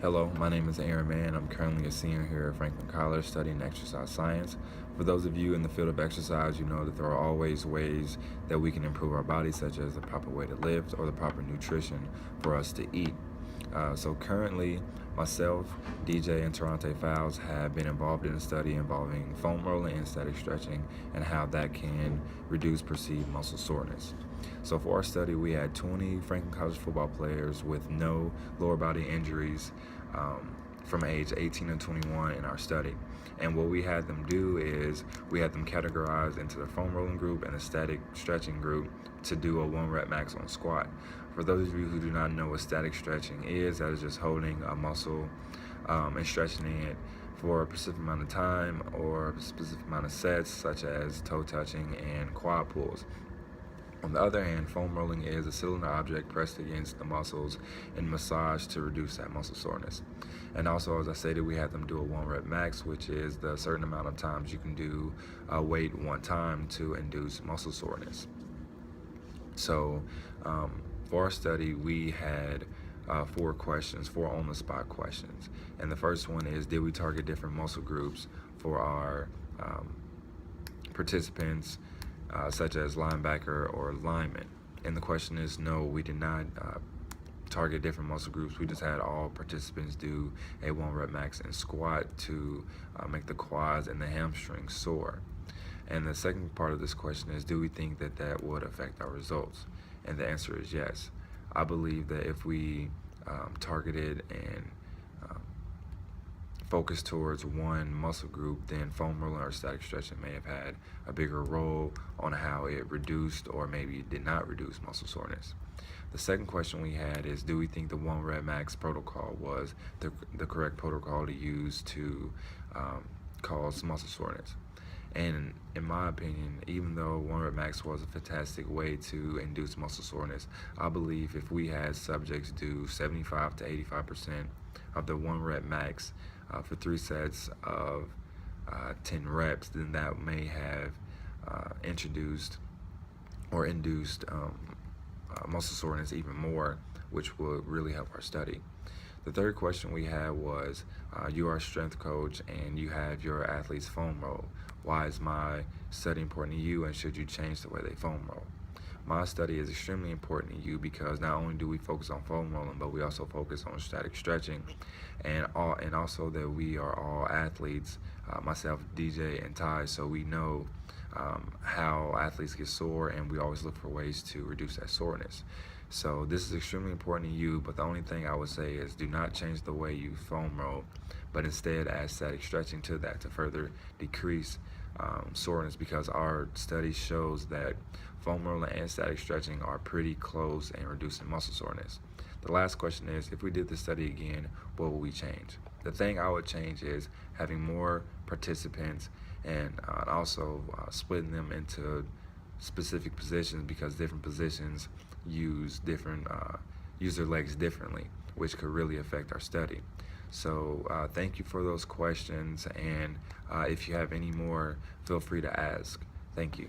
Hello, my name is Aaron Mann. I'm currently a senior here at Franklin College studying exercise science. For those of you in the field of exercise, you know that there are always ways that we can improve our bodies, such as the proper way to lift or the proper nutrition for us to eat. So currently, myself, DJ, and Tarante Fowles have been involved in a study involving foam rolling and static stretching and how that can reduce perceived muscle soreness. So for our study, we had 20 Franklin College football players with no lower body injuries from age 18 to 21 in our study. And what we had them do is we had them categorized into the foam rolling group and the static stretching group to do a 1 rep max on squat. For those of you who do not know what static stretching is, that is just holding a muscle and stretching it for a specific amount of time or a specific amount of sets, such as toe touching and quad pulls. On the other hand, foam rolling is a cylinder object pressed against the muscles and massaged to reduce that muscle soreness. And also, as I stated, we had them do a 1 rep max, which is the certain amount of times you can do a weight one time to induce muscle soreness. So for our study, we had 4 questions, 4 on-the-spot questions. And the first one is, did we target different muscle groups for our participants, such as linebacker or lineman? And the question is, no, we did not target different muscle groups. We just had all participants do a 1 rep max and squat to make the quads and the hamstrings sore. And the second part of this question is, do we think that that would affect our results? And the answer is yes. I believe that if we targeted and focused towards one muscle group, then foam rolling or static stretching may have had a bigger role on how it reduced or maybe did not reduce muscle soreness. The second question we had is, do we think the 1 rep max protocol was the correct protocol to use to cause muscle soreness? And in my opinion, even though 1 rep max was a fantastic way to induce muscle soreness, I believe if we had subjects do 75 to 85% of the 1 rep max for 3 sets of 10 reps, then that may have introduced or induced muscle soreness even more, which would really help our study. The third question we had was, you are a strength coach and you have your athletes foam roll. Why is my study important to you, and should you change the way they foam roll? My study is extremely important to you because not only do we focus on foam rolling, but we also focus on static stretching, and also that we are all athletes, myself, DJ, and Ty, so we know how athletes get sore, and we always look for ways to reduce that soreness. So this is extremely important to you, but the only thing I would say is, do not change the way you foam roll, but instead add static stretching to that to further decrease soreness, because our study shows that foam rolling and static stretching are pretty close in reducing muscle soreness. The last question is, if we did this study again, what would we change? The thing I would change is having more participants and also splitting them into specific positions, because different positions use their legs differently, which could really affect our study. So thank you for those questions, and if you have any more, feel free to ask. Thank you.